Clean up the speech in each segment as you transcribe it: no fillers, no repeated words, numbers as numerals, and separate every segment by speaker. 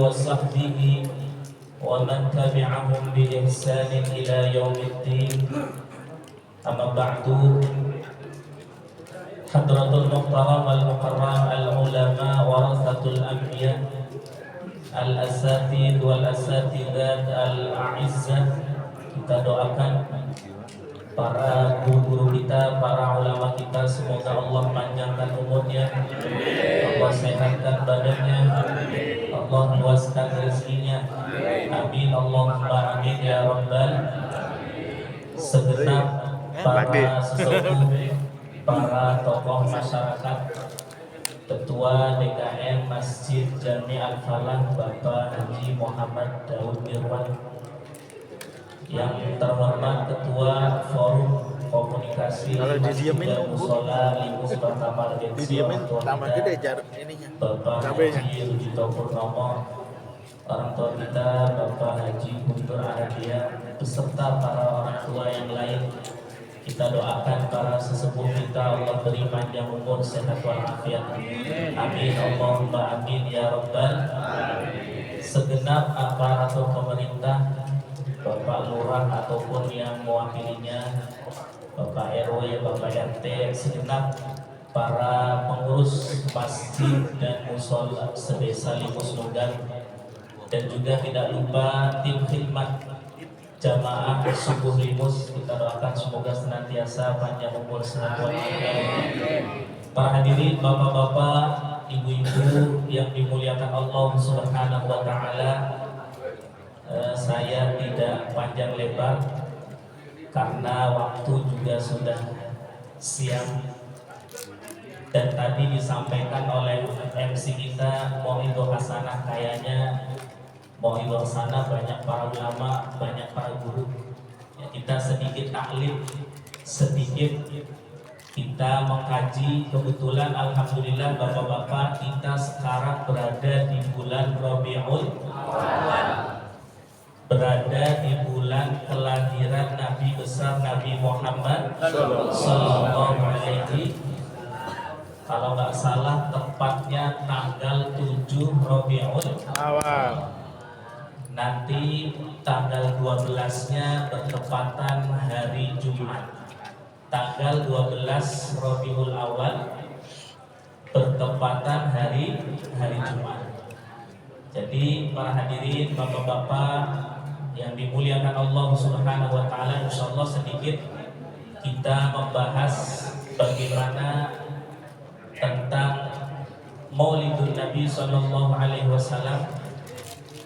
Speaker 1: وصحبه ومن تبعهم بإحسان إلى يوم الدين. أما بعد، حضرة المحترم المكرم العلماء ورثة الأنبياء al-asatid wal asatidat al-a'izzah, kita doakan para guru-guru kita, para ulama kita, semoga Allah panjangkan umurnya, Allah sehatkan badannya, Allah luaskan rezekinya, amin Allahumma amin ya rabbal. Segenap para sesepuh, para tokoh masyarakat, Ketua DKM Masjid Jami Al-Falah Bapak Haji Muhammad Daud Irwan, yang terhormat Ketua Forum Komunikasi Masjid dan Musola Limus Pertama Bapak Haji Rujito Purnomo, orang tua kita Bapak Haji Guntur Aradia, beserta para orang tua yang lain. Kita doakan para sesepuh kita, Allah beri panjang umur, sehat walafiat, amin Allahumma amin ya rabbal. Segenap aparatur pemerintah, Bapak Lurah ataupun yang mewakilinya, Bapak RW, Bapak RT, segenap para pengurus masjid dan musola sedesa Limus Nunggal, dan juga tidak lupa tim khidmat jamaah subuh Limus, kita doakan semoga senantiasa panjang umur, sehat walafiat. Para hadirin, bapak-bapak, ibu-ibu yang dimuliakan Allah Subhanahu wa taala, saya tidak panjang lebar karena waktu juga sudah siang, dan tadi disampaikan oleh MC kita Mauidul Hasanah, kayaknya Mauidul Hasanah banyak para ulama, banyak para guru. Ya, kita sedikit taklim, sedikit kita mengkaji. Kebetulan alhamdulillah bapak-bapak, kita sekarang berada di bulan Rabiul Awal, berada di bulan kelahiran Nabi besar Nabi Muhammad Sallallahu Alaihi. Kalau nggak salah tepatnya tanggal 7 Rabiul Awal. Nanti tanggal 12-nya bertepatan hari Jumat. Tanggal 12 Rabiul Awal bertepatan hari Jumat. Jadi para hadirin, bapak-bapak yang dimuliakan Allah Subhanahu wa taala, insyaallah sedikit kita membahas bagaimana tentang Maulidun Nabi sallallahu alaihi wasallam,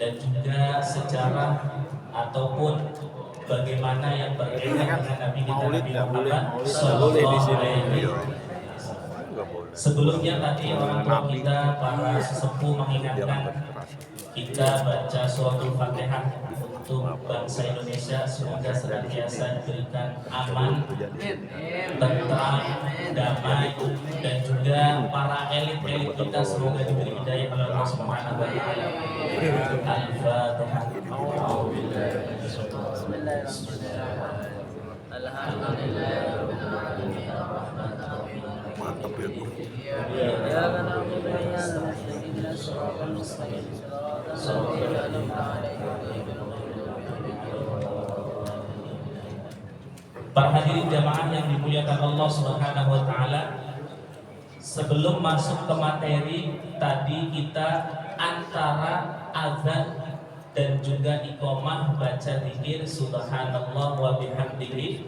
Speaker 1: dan juga sejarah ataupun bagaimana yang berkaitan dengan Nabi kita Nabi Muhammad sallallahu alaihi wasallam. Sebelumnya tadi orang tua kita, para sesepuh mengingatkan kita baca suratul Fatihah untuk bangsa Indonesia, semoga senantiasa diberikan aman, tentram, damai, dan juga para elit-elit kita semoga diberi hidayah oleh Allah Subhanahu wa taala. Al-Fatihah.
Speaker 2: Mantap ya.
Speaker 1: Para hadirin jamaah yang dimuliakan Allah Subhanahu wa taala, sebelum masuk ke materi tadi, kita antara azan dan juga iqamah baca zikir subhanallah wa bihamdihi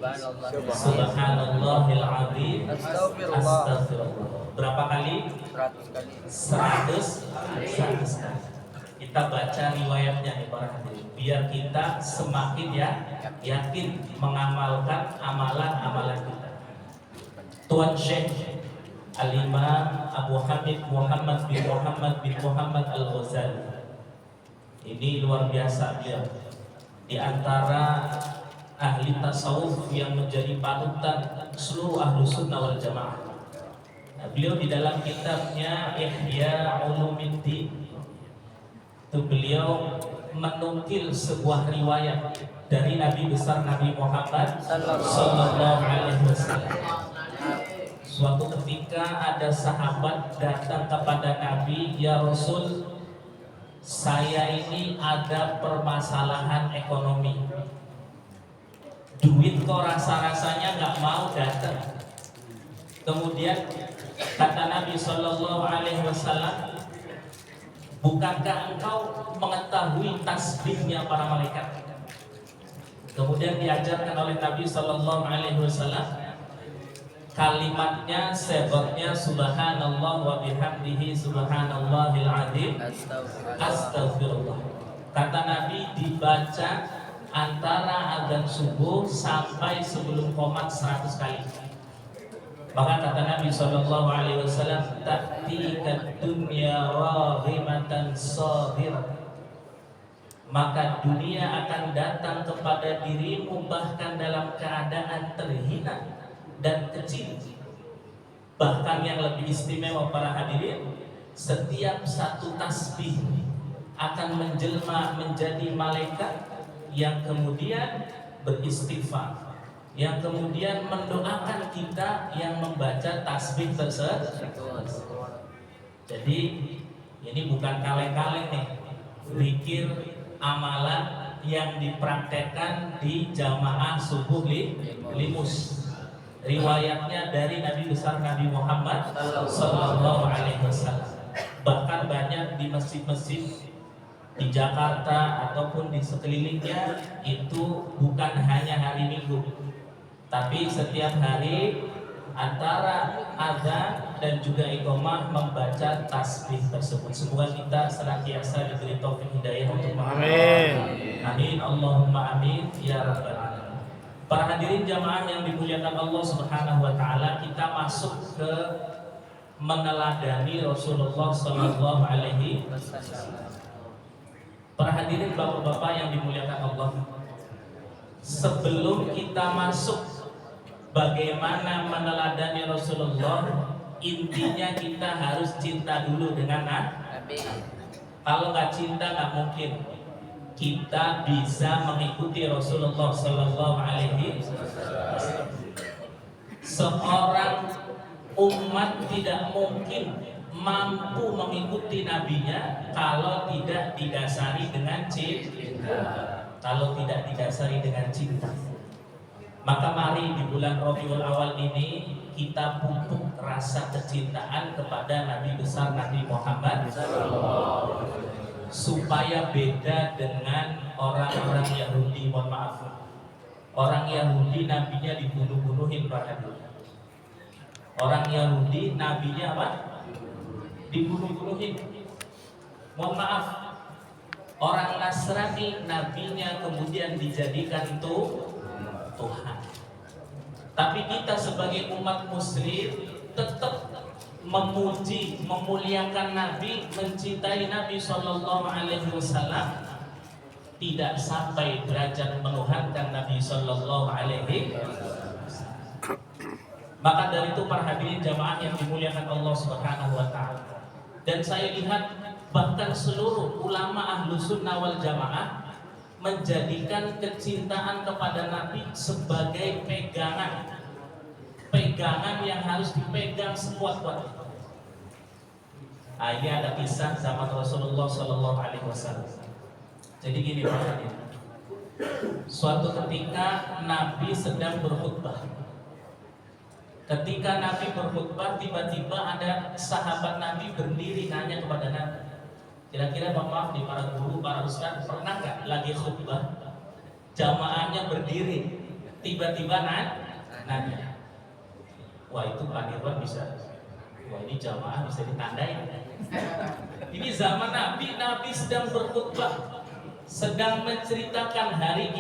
Speaker 1: subhanallahil azim astagfirullah. Berapa kali? 100 kali. Kita baca riwayatnya nih para hadirin, biar kita semakin yakin mengamalkan amalan-amalan kita. Tuan Syekh Al-Imam Abu Hamid Muhammad bin Muhammad Al-Ghazali, ini luar biasa beliau, di antara ahli tasawuf yang menjadi panutan seluruh ahlu sunnah wal jamaah. Nah, beliau di dalam kitabnya Ihya Ulumuddin itu beliau menukil sebuah riwayat dari Nabi besar Nabi Muhammad sallallahu alaihi wasallam. Suatu ketika ada sahabat datang kepada Nabi, "Ya Rasul, saya ini ada permasalahan ekonomi, duit kok rasa-rasanya nggak mau datang. Kemudian kata Nabi Shallallahu Alaihi Wasallam, bukankah engkau mengetahui tasbihnya para malaikat? Kemudian diajarkan oleh Nabi Shallallahu Alaihi Wasallam kalimatnya, sebabnya subhanallah wa bihamdihi subhanallahil azim astagfirullah. Kata Nabi dibaca antara azan subuh sampai sebelum qomat 100 kali. Maka kata Nabi Shallallahu Alaihi Wasallam, ta'tika dunya raghimatan saghirah, maka dunia akan datang kepada dirimu bahkan dalam keadaan terhina dan kecil. Bahkan yang lebih istimewa para hadirin, setiap satu tasbih akan menjelma menjadi malaikat yang kemudian beristighfar, yang kemudian mendoakan kita yang membaca tasbih tersebut. Jadi ini bukan kaleng-kaleng nih, zikir amalan yang dipraktekkan di jamaah subuh limus. Riwayatnya dari Nabi besar Nabi Muhammad Sallallahu Alaihi Wasallam. Bahkan banyak di masjid-masjid di Jakarta ataupun di sekelilingnya itu bukan hanya hari Minggu, tapi setiap hari antara azan dan juga iqamah membaca tasbih tersebut. Semoga kita senantiasa diberi taufik hidayah untuk mengamalkan. Amin. Allahumma amin ya rabbal alamin. Para hadirin jamaah yang dimuliakan Allah Subhanahu wa taala, kita masuk ke meneladani Rasulullah sallallahu alaihi wasallam. Para hadirin bapak-bapak yang dimuliakan Allah, sebelum kita masuk bagaimana meneladani Rasulullah, intinya kita harus cinta dulu dengan Nabi. Kalau nggak cinta nggak mungkin kita bisa mengikuti Rasulullah Sallallahu Alaihi Wasallam. Seorang umat tidak mungkin mampu mengikuti nabinya kalau tidak didasari dengan cinta. Kalau tidak didasari dengan cinta, maka mari di bulan Rabiul Awal ini kita pupuk rasa kecintaan kepada Nabi besar Nabi Muhammad supaya beda dengan orang-orang Yahudi. Mohon maaf, orang Yahudi nabinya dibunuh-bunuhin pada dulu. Orang Yahudi nabinya apa? Dibunuh-bunuhin. Mohon maaf, orang Nasrani nabinya kemudian dijadikan Tuhan. Tapi kita sebagai umat muslim tetap memuji, memuliakan Nabi, mencintai Nabi Sallallahu Alaihi Wasallam, tidak sampai derajat menuhankan Nabi Sallallahu Alaihi Wasallam. Maka dari itu para hadirin jamaah yang dimuliakan Allah Subhanahu Wa Taala, dan saya lihat bahkan seluruh ulama ahlu sunnah wal jamaah menjadikan kecintaan kepada Nabi sebagai pegangan yang harus dipegang sekuat-kuatnya. Ini ada kisah zaman Rasulullah Sallallahu Alaihi Wasallam. Jadi gini Pak Hadir, suatu ketika Nabi sedang berkhutbah. Ketika Nabi berkhutbah, tiba-tiba ada sahabat Nabi berdiri nanya kepada Nabi. Kira-kira maaf nih para guru, para ustaz, pernah nggak lagi khutbah jamaahnya berdiri, tiba-tiba nanya? Wah itu Pak Dirwan bisa, wah ini jamaah bisa ditandai. Ini zaman Nabi sedang berkhutbah, sedang menceritakan hari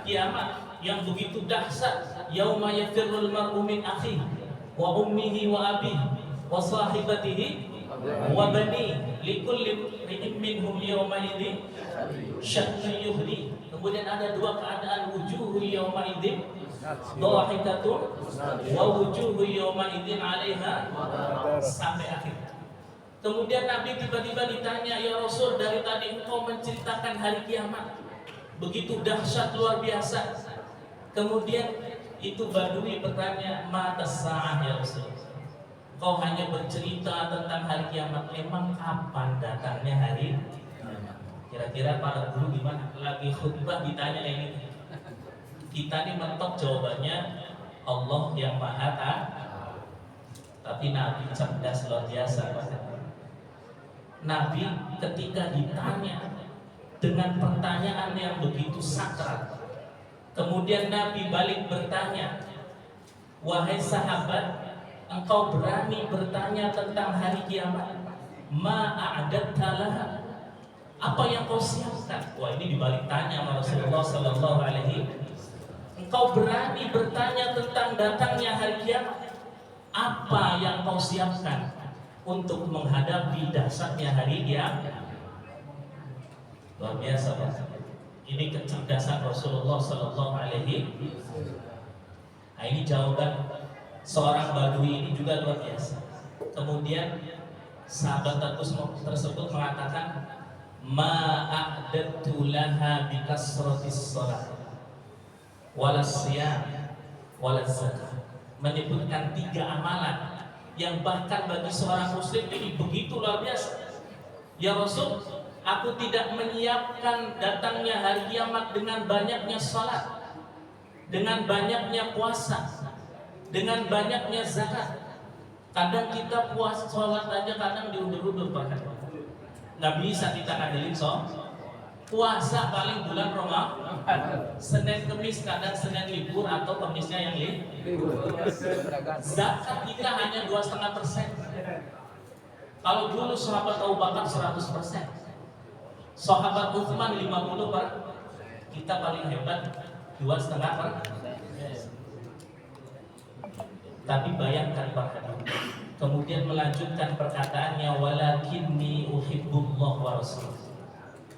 Speaker 1: kiamat yang begitu dahsyat. Yauma yafirrul mar'u min akhihi wa ummihi wa abihi wa sahibatihi wa bani likulli imrin minhum yawma idzin sya'nun yughni. Kemudian ada dua keadaan, wujuhu yawma idzin dhahikatun wa wujuhu yawma idzin 'alaiha, sampai akhir. Kemudian Nabi tiba-tiba ditanya, ya Rasul, dari tadi engkau menceritakan hari kiamat begitu dahsyat luar biasa. Kemudian itu Badui bertanya, mata sa'ah ya Rasul, kau hanya bercerita tentang hari kiamat, emang kapan datangnya hari Kira-kira para guru gimana? Lagi khutbah ditanya ini. Kita nih mentok jawabannya Allah yang Maha Tahu. Tapi Nabi cerdas luar biasa. Nabi ketika ditanya dengan pertanyaan yang begitu sakral, kemudian Nabi balik bertanya, wahai sahabat, engkau berani bertanya tentang hari kiamat? Ma'adatta laha, apa yang kau siapkan? Wah, ini dibalik tanya sama Rasulullah Sallallahu Alaihi. Engkau berani bertanya tentang datangnya hari kiamat, apa yang kau siapkan untuk menghadapi dahsyatnya hari kiamat? Luar biasa, Pak. Ini kecerdasan Rasulullah Sallallahu Alaihi. Nah, ini jawaban seorang badui ini juga luar biasa. Kemudian sahabat tersebut mengatakan, ma'adatu laha bikasratis shalah walas siyam walas zakah. Menyebutkan 3 amalan yang bahkan bagi seorang muslim ini begitu luar biasa. Ya Rasul, aku tidak menyiapkan datangnya hari kiamat dengan banyaknya salat, dengan banyaknya puasa, dengan banyaknya zakat. Kadang kita puasa sholat aja kadang diundur-undur bahkan. Nggak bisa kita ngandelin puasa paling bulan Ramadan, Senin Kemis, kadang Senin libur atau Kemisnya yang libur. Zakat kita hanya 2,5%. Kalau dulu sahabat Abu Bakar 100%, sahabat Utsman 50%, kita paling hebat 2,5%. Tapi bayangkan Pak, kemudian melanjutkan perkataannya, walakinni uhibbullah wa rasul.